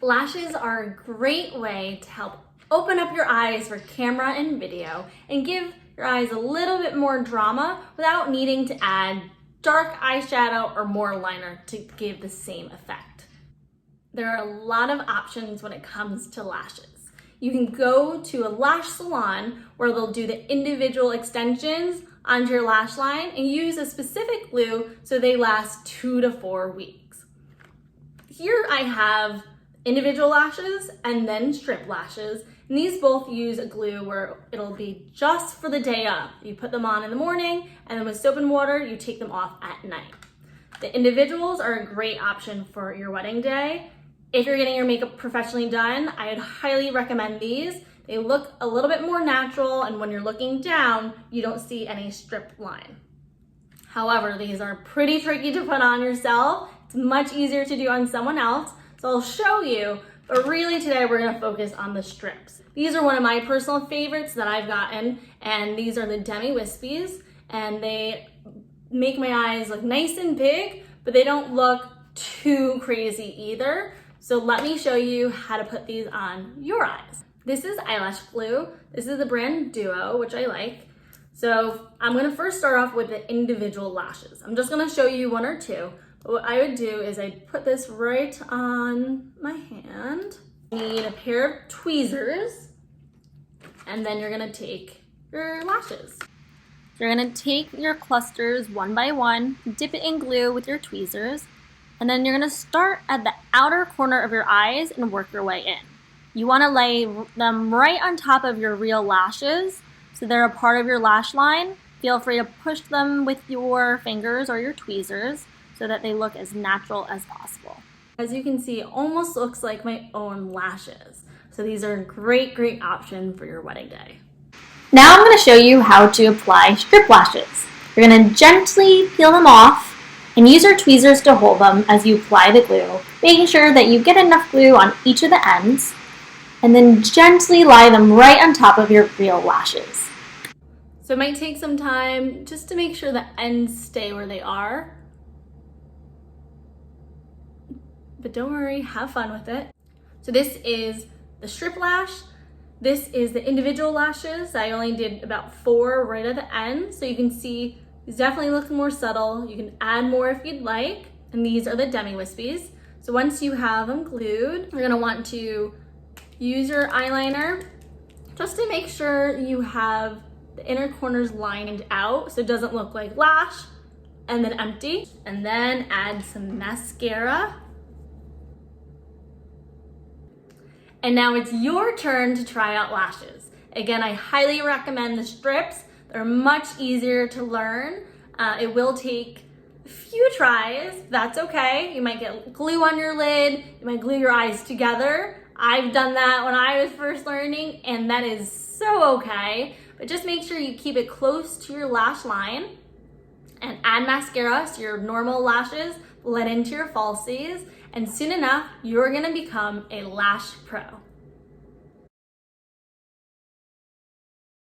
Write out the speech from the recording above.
Lashes are a great way to help open up your eyes for camera and video and give your eyes a little bit more drama without needing to add dark eyeshadow or more liner to give the same effect. There are a lot of options when it comes to lashes. You can go to a lash salon where they'll do the individual extensions onto your lash line and use a specific glue so they last 2 to 4 weeks. Here I have individual lashes and then strip lashes, and these both use a glue where it'll be just for the day of. You put them on in the morning, and then with soap and water, you take them off at night. The individuals are a great option for your wedding day. If you're getting your makeup professionally done, I would highly recommend these. They look a little bit more natural, and when you're looking down, you don't see any strip line. However, these are pretty tricky to put on yourself. It's much easier to do on someone else, so I'll show you, but really today we're gonna focus on the strips. These are one of my personal favorites that I've gotten, and these are the Demi Wispies, and they make my eyes look nice and big, but they don't look too crazy either. So let me show you how to put these on your eyes. This is eyelash glue. This is the brand Duo, which I like. So I'm gonna first start off with the individual lashes. I'm just gonna show you one or two. But what I would do is I'd put this right on my hand. You need a pair of tweezers, and then you're gonna take your lashes. You're gonna take your clusters one by one, dip it in glue with your tweezers, and then you're gonna start at the outer corner of your eyes and work your way in. You wanna lay them right on top of your real lashes, so they're a part of your lash line. Feel free to push them with your fingers or your tweezers so that they look as natural as possible. As you can see, it almost looks like my own lashes. So these are a great, great option for your wedding day. Now I'm gonna show you how to apply strip lashes. You're gonna gently peel them off and use your tweezers to hold them as you apply the glue, making sure that you get enough glue on each of the ends, and then gently lie them right on top of your real lashes. So it might take some time just to make sure the ends stay where they are. But don't worry, have fun with it. So this is the strip lash. This is the individual lashes. I only did about 4 right at the end. So you can see these definitely look more subtle. You can add more if you'd like. And these are the Demi Wispies. So once you have them glued, you're gonna want to use your eyeliner just to make sure you have the inner corners lined out so it doesn't look like lash and then empty. And then add some mascara. And now it's your turn to try out lashes. Again, I highly recommend the strips. They're much easier to learn. It will take a few tries, that's okay. You might get glue on your lid, you might glue your eyes together. I've done that when I was first learning, and that is so okay. But just make sure you keep it close to your lash line and add mascara so your normal lashes blend into your falsies. And soon enough, you're gonna become a lash pro.